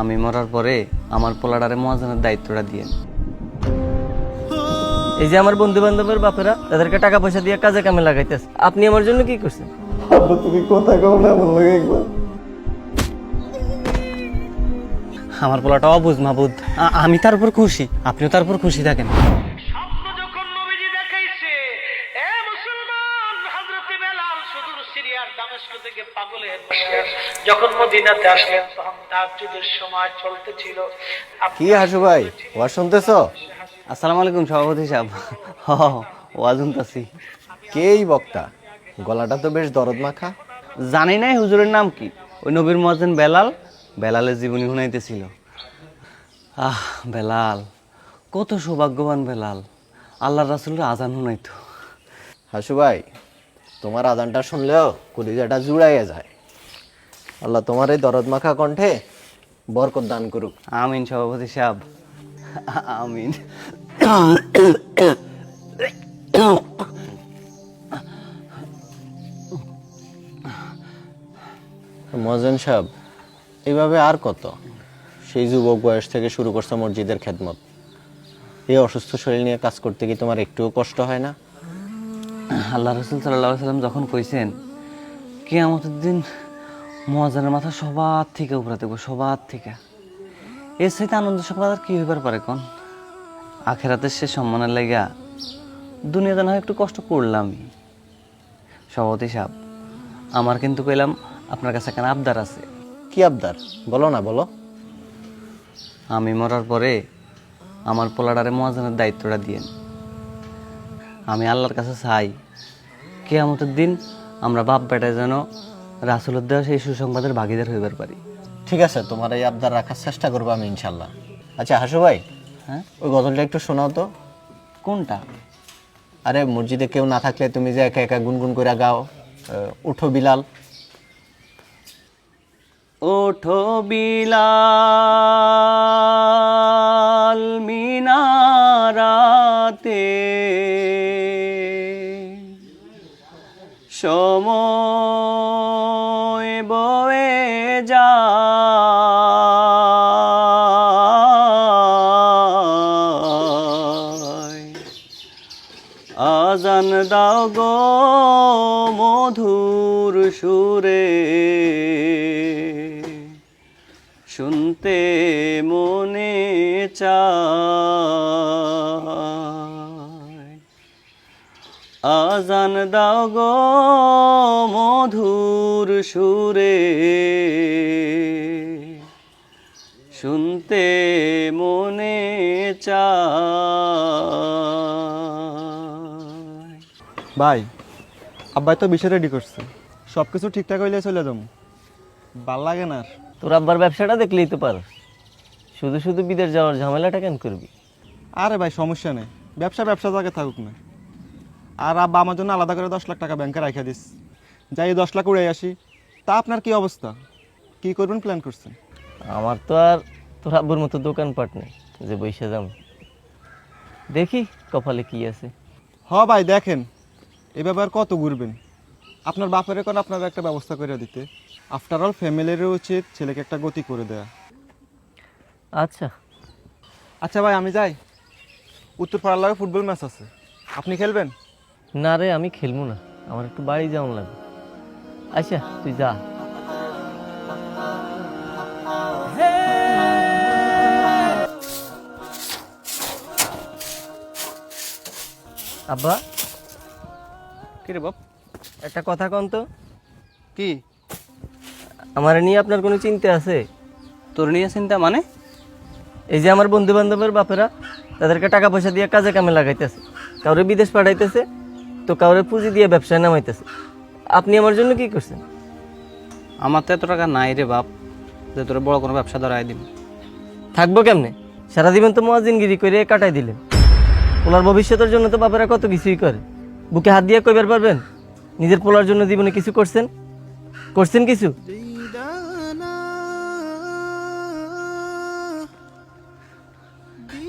আমি মরার পরে আমার পোলাডারে মুয়াজ্জিনের দায়িত্বটা দিয়েন। এই যে আমার বন্ধু বান্ধবের বাপেরা তাদেরকে টাকা পয়সা দিয়ে কাজে কামে লাগাইতেছে, আপনি আমার জন্য কি করছেন? আব্বা তুমি কথা কও না আমার লাগে একবার। আমার পোলাটা অবুঝ মাবুদ, আমি তার উপর খুশি, আপনিও তার উপর খুশি থাকেন। স্বপ্ন যখন নবীজি দেখাইছে, এ মুসলমান, হযরতে বেলাল সুদূর সিরিয়ার দামেস্ক থেকে পাগলের যখন মদিনাতে আসলেন তখন তাহাজ্জুদের সময় চলতেছিল। কি হাসু ভাই, ওয়াজ শুনতেছো? আসসালামু আলাইকুম সভাপতি সাহেব। ওয়াজ শুনতাছি। কে এই বক্তা? গলাটা তো বেশ দরদ মাখা। জানি নাই হুজুরের নাম কি, ওই নবীর মুয়াজ্জিন বেলাল, বেলালের জীবনী শুনাইতেছিল। বেলাল কত সৌভাগ্যবান বেলাল, আল্লাহর রাসূলের আজান শুনাইতো। হাসু ভাই, তোমার আজানটা শুনলেও কলিজাটা জুড়াইয়া যায়। আল্লাহ তোমার এই দরদ মাখা কণ্ঠে বরকত দান করুক। আমিন সভাপতি সাহেব, আমিন। মহাজন সাহেব, এইভাবে আর কত? সেই যুবক বয়স থেকে শুরু করছো মসজিদের খেদমত, এই অসুস্থ শরীর নিয়ে কাজ করতে কি তোমার একটুও কষ্ট হয় না? আল্লাহ রসুল সাল্লাল্লাহু আলাইহি ওয়াসাল্লাম যখন কইছেন কিয়ামতের দিন মুয়াজ্জিনের মাথা সবার থেকে উপরে থাকবে, সবার থেকে, এর সাথে আনন্দ সংবাদ আর কি হইবার পারে কোন? আখেরাতের সে সম্মানের লাগা দুনিয়াতে না হয় একটু কষ্ট করলামই। সভাপতি সাহেব, আমার কিন্তু কইলাম আপনার কাছে কেন আবদার আছে। কি আবদার? বলো না, বলো। আমি মরার পরে আমার পোলাডারে মুয়াজ্জিনের দায়িত্বটা দিয়েন। আমি আল্লাহর কাছে চাই কিয়ামতের দিন আমরা বাপ বেটায় যেন রাসূলের দেওয়া সেই সুসংবাদের ভাগীদার হইবার পারি। ঠিক আছে, তোমার এই আবদার রাখার চেষ্টা করবো আমি ইনশাল্লাহ। আচ্ছা হাসু ভাই, হ্যাঁ, ওই গজলটা একটু শোনাও তো। কোনটা? আরে মসজিদে কেউ না থাকলে তুমি যে একা একা গুনগুন করে গাও, উঠো বিলাল। ওঠো বিলাল মিনারাতে, সময় বয়ে যায়, আজান দাও গো মধুর সুরে, শুনতে মনে চায়। আজান দাও গো মধুর সুরে, শুনতে মনে চায়। ভাই, আব্বাই তো বিষয় রেডি করছে, সব কিছু ঠিকঠাক হইলে চলে যাবো। ভাল লাগে না আর। তোর আব্বার ব্যবসাটা দেখলেই তো পারো, শুধু শুধু বিদেশ যাওয়ার ঝামেলাটা কেন করবি? আরে ভাই সমস্যা নেই, ব্যবসা জায়গায় থাকুক না। আর আব্বা আমার জন্য আলাদা করে 10 লাখ টাকা ব্যাংকে রাখা দিস, যাই 10 লাখ উড়ে আসি। তা আপনার কি অবস্থা, কি করবেন প্ল্যান করছেন? আমার তো আর তোর আব্বুর মতো দোকানপাট নেই যে বইসা যাম, দেখি কপালে কি আছে। হ ভাই দেখেন, এভাবে আর কত ঘুরবেন? আপনার বাপের এখন আপনার একটা ব্যবস্থা করে দিতে। আফটার অল ফ্যামিলিরও উচিত ছেলেকে একটা গতি করে দেয়া। আচ্ছা আচ্ছা ভাই আমি যাই, উত্তর পাড়ার লাগে ফুটবল ম্যাচ আছে, আপনি খেলবেন? না রে, আমি খেলবো না, আমার একটু বাড়ি যাওয়ান লাগবে। আচ্ছা তুই যা। আব্বা, কি রে বাপ? একটা কথা কন তো। কি? আমার নিয়ে আপনার কোনো চিন্তা আছে? তোর নিয়ে চিন্তা মানে? এই যে আমার বন্ধু বান্ধবের বাপেরা তাদেরকে টাকা পয়সা দিয়ে কাজে কামে লাগাইতেছে, কাউরে বিদেশ পাঠাইতেছে, তো কাউরে পুঁজি দিয়ে ব্যবসায় নামাইতেছে, আপনি আমার জন্য কি করছেন? আমার তো এত টাকা নাই রে বাপ যে তোর বড় কোনো ব্যবসা ধরাই দিবি। থাকবো কেমনে? সারা জীবন তো মুয়াজ্জিনগিরি করে কাটাই দিলেন। ওনার ভবিষ্যতের জন্য তো বাপেরা কত কিছুই করে, বুকে হাত দিয়ে কইবার পারবেন নিজের পোলার জন্য জীবনে কিছু করছেন? করছেন কিছু?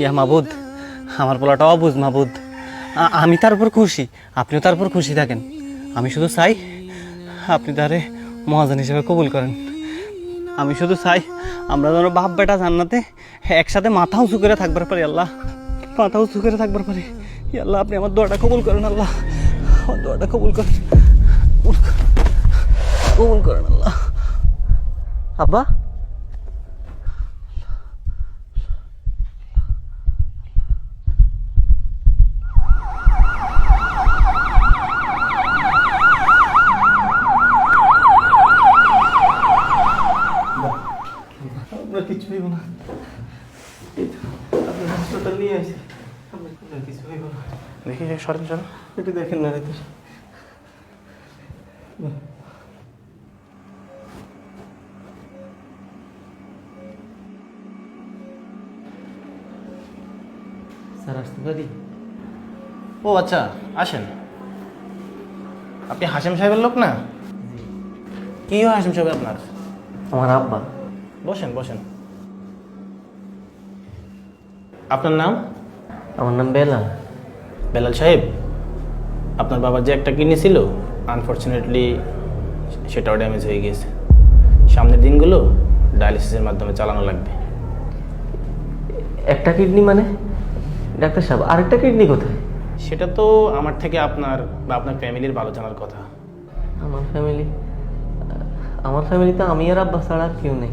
ইয়া মাবুদ, আমার পোলাটা অবুঝ মাবুদ, আমি তার উপর খুশি, আপনিও তার উপর খুশি থাকেন। আমি শুধু চাই আপনি তারে মহাজন হিসেবে কবুল করেন। আমি শুধু চাই আমরা যেন বাপ বেটা জান্নাতে একসাথে মাথা উঁচু করে থাকবার পারি আল্লাহ, মাথা উঁচু করে থাকবার পারি। ইয়া আল্লাহ, আপনি আমার দোয়াটা কবুল করেন আল্লাহ, আমার দোয়াটা কবুল করেন, কবুল করেন আল্লাহ। আব্বা, আপনার কিছু হইব না, আপনার হাসপাতাল নিয়ে আসি, আপনার কিছু হইব না। দেখি সরেন সরেন। একটু দেখেন না রে। স্যার আসতে পারি? ও আচ্ছা, আসেন। আপনি হাসিম সাহেবের লোক না? কি হয় হাসিম সাহেব আপনার? আমার আব্বা। বসেন বসেন। আপনার নাম? আমার নাম বেলাল। বেলাল সাহেব, আপনার বাবার যে একটা কিডনি ছিল, আনফর্চুনেটলি সেটাও ড্যামেজ হয়ে গিয়েছে। সামনের দিনগুলো ডায়ালিসিসের মাধ্যমে চালানো লাগবে। একটা কিডনি মানে? ডাক্তার সাহেব, আরেকটা কিডনি কোথায়? সেটা তো আমার থেকে আপনার বা আপনার ফ্যামিলির ভালো জানার কথা। আমার ফ্যামিলি? আমার ফ্যামিলিতে আমি আর আব্বা ছাড়া আর কেউ নেই।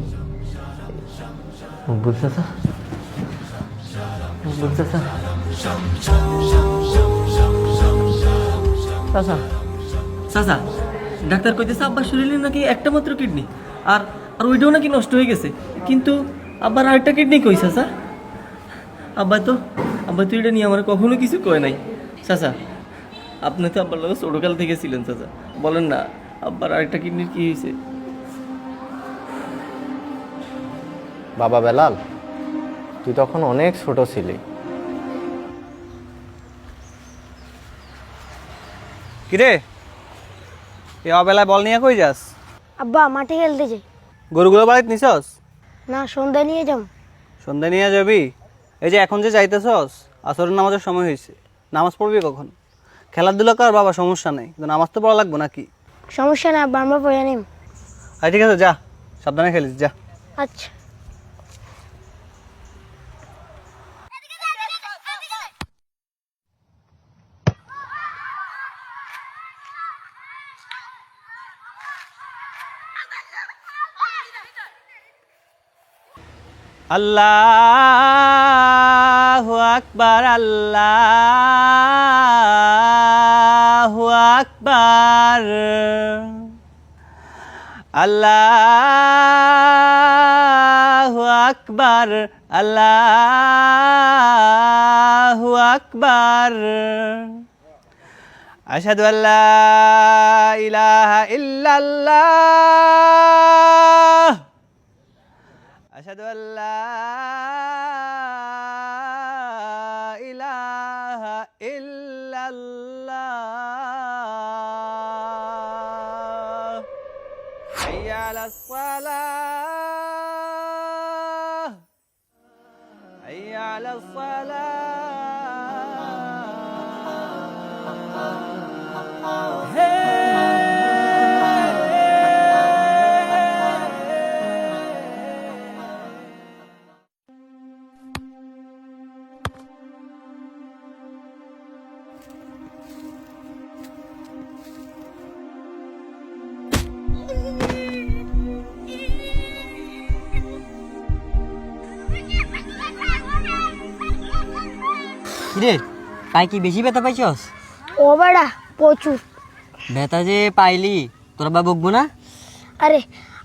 বুঝছে স্যার, বুঝছে স্যার। চাচা, চাচা, ডাক্তার কইতেছে আব্বার শরীরে নাকি একটা মাত্র কিডনি, আর আর ওইটাও নাকি নষ্ট হয়ে গেছে। কিন্তু আব্বার আরেকটা কিডনি কই চাচা? আব্বা তো এটা নিয়ে আমার কখনো কিছু কয় নাই। চাচা, আপনি তো আব্বার লোক ছোটকাল থেকে ছিলেন চাচা, বলেন না আব্বার আরেকটা কিডনির কি হয়েছে? বাবা বেলাল, তুই তখন অনেক ছোট ছিলি। কিরে এ অবেলায় বল নিয়ে কই যাস? আব্বা মাঠে খেলতে যাই। গরুগুলো বাড়িতে নিছস? না, সন্ধ্যা নিয়ে যাম। সন্ধ্যা নিয়ে যাবি? এই যে এখন যে যাইতেছস, আসরের নামাজের সময় হয়েছে, নামাজ পড়বি কখন? খেলাধুলা কর বাবা, সমস্যা নেই, কিন্তু নামাজ তো পড়া লাগবো নাকি? সমস্যা না আব্বা, আমরা পড়ে নিম। আর ঠিক আছে, যা, সাবধানে খেলিস, যা। আচ্ছা। আল্লাহু আকবার, আল্লাহু আকবার, আল্লাহু আকবার, আল্লাহু আকবার। আশহাদু আল্লা ইলাহা ইল্লাল্লাহ, আশহাদু আল্লা ইলাহা ইল্লাল্লাহ। হাইয়া আলাস সালাহ, হাইয়া আলাস সালাহ। কিরে পাই কি বেশি ব্যথা পাইছস? ও বেড়া, প্রচুর। ব্যথা যে পাইলি তোরা বা বকবো না? আরে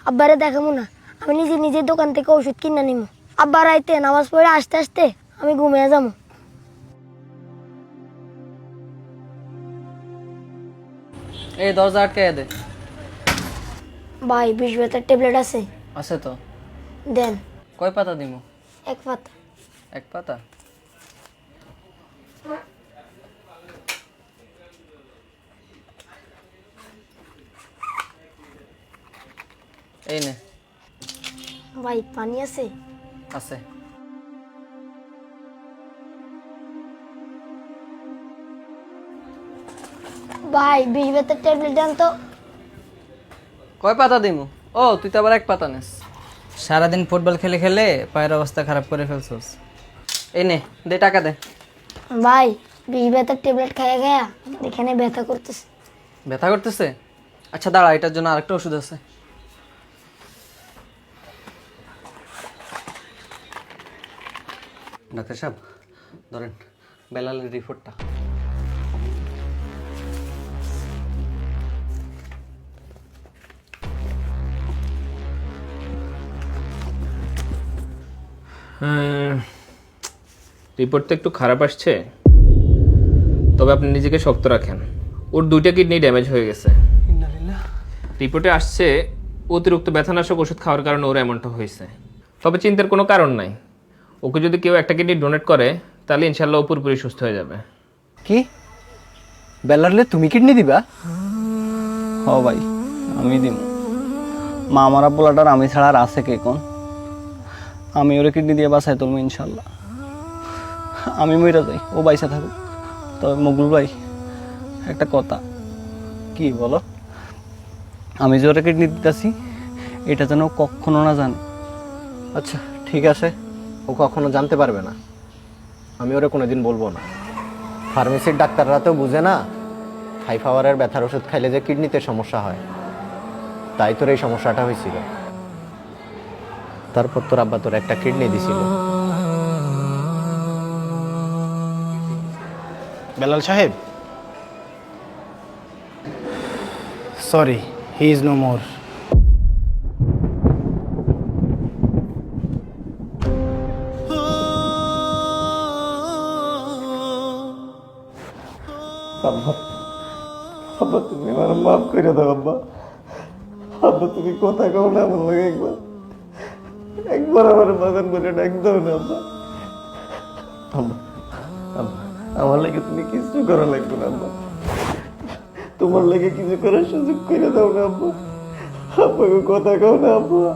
আব্বারে দেখাবো না, আমি নিজে নিজের দোকান থেকে ওষুধ কিনে নিব। আব্বা রাইতে নামাজ পড়ে আসতে আসতে আমি ঘুমিয়ে যাবো। এই দরজা আটকে দে। ভাই, বিষ ব্যথার ট্যাবলেট আছে? আছে তো। দেন। কয় পাতা দিমু? এক পাতা। এক পাতা? এই নে। ভাই, পানি আছে? আছে। ভাই, বিষ ব্যথার ট্যাবলেট দেন তো। কয় পাতা দিমু? ও তুই তো আবার এক পাতা নিস। সারাদিন ফুটবল খেলে খেলে পায়ের অবস্থা খারাপ করে ফেলছোস। এই নে, দে টাকা দে। ভাই বিষ ব্যথার ট্যাবলেট খাইয়া খাইয়া এখানে ব্যথা করতেছে। ব্যথা করতেছে? আচ্ছা দাঁড়া, এটার জন্য আরেকটা ওষুধ আছে। ডাক্তার সাহেব ধরেন বেলালের রিপোর্টটা। রিপোর্ট তো একটু খারাপ আসছে, তবে আপনি নিজেকে শক্ত রাখেন। ওর 2টা কিডনি ড্যামেজ হয়ে গেছে। রিপোর্টে আসছে অতিরিক্ত ব্যথানাশক ওষুধ খাওয়ার কারণে ওর এমনটা হয়েছে। তবে চিন্তার কোনো কারণ নাই, ওকে যদি কেউ একটা কিডনি ডোনেট করে তাহলে ইনশাল্লাহ ও পুরোপুরি সুস্থ হয়ে যাবে। কি বেলারলে তুমি কিডনি দিবা? হ ভাই আমি দিব। মা মারা পোলাটার আমি ছাড়া আর আছে কে কোন? আমি ওরে কিডনি দিয়ে বাঁচাই তুলবো ইনশাল্লাহ। আমি মইরা যাই, ও বাইসা থাকুক। তবে মকবুল ভাই একটা কথা। কি বলো? আমি যে ওরে কিডনি দিতেছি এটা যেন ও কখনো না জানে। আচ্ছা ঠিক আছে, ও কখনো জানতে পারবে না, আমি ওরে কোনোদিন বলবো না। ফার্মেসির ডাক্তাররা তো বুঝে না হাই পাওয়ারের ব্যথার ওষুধ খাইলে যে কিডনিতে সমস্যা হয়, তাই তোর এই সমস্যাটা হয়েছিল। তারপর তোর আব্বা তোর একটা কিডনি দিছিল। বেলাল সাহেব, sorry, he is no more. আব্বা তুমি আমার মাফ করে দাও আব্বা। আব্বা তুমি কথা কও না আমার লাগে, একবার আমার বাগান বলে ডাক দাও না আব্বা। আব্বা আব্বা আমার লাগে তুমি কিছু করা লাগবে না আব্বা, তোমার লাগে কিছু করার সুযোগ করে দাও না আব্বা। আব্বাকে কথা কও না আব্বা।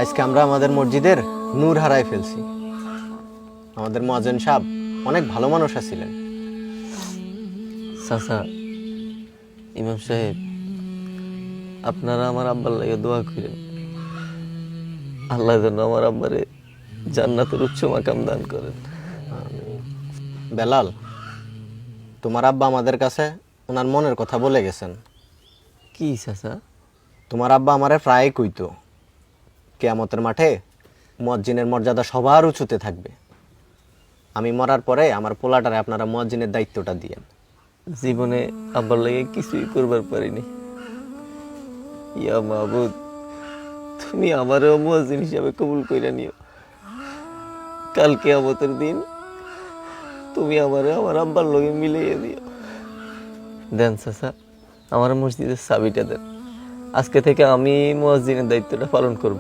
আজকে আমরা আমাদের মসজিদের নূর হারাই ফেলছি। আমাদের মুয়াজ্জিন সাহেব অনেক ভালো মানুষ ছিলেন। চাচা, ইমাম সাহেব, আপনারা আমার আব্বার লাগে দোয়া করেন। আল্লাহ যেন আমার আব্বারে জান্নাতের উচ্চ মাকাম দান করেন। বেলাল, তোমার আব্বা আমাদের কাছে ওনার মনের কথা বলে গেছেন। কি চাচা? তোমার আব্বা আমারে প্রায় কইতো কিয়ামতের মাঠে মুয়াজ্জিনের মর্যাদা সবার উঁচুতে থাকবে। আমি মরার পরে আমার পোলাটারে আপনারা মুয়াজ্জিনের দায়িত্বটা দিয়েন। জীবনে আব্বার লাগে কিছুই করবার পারিনি। ইয়া মাহবুদ, তুমি আমারও মুয়াজ্জিন হিসাবে কবুল কইরা নিও। কাল কিয়ামতের দিন তুমি আমারে আমার আব্বার লগে মিলাইয়া দিও। দেন চাচা, আমার মসজিদের চাবিটা দেন। আজকে থেকে আমি মুয়াজ্জিনের দায়িত্বটা পালন করব।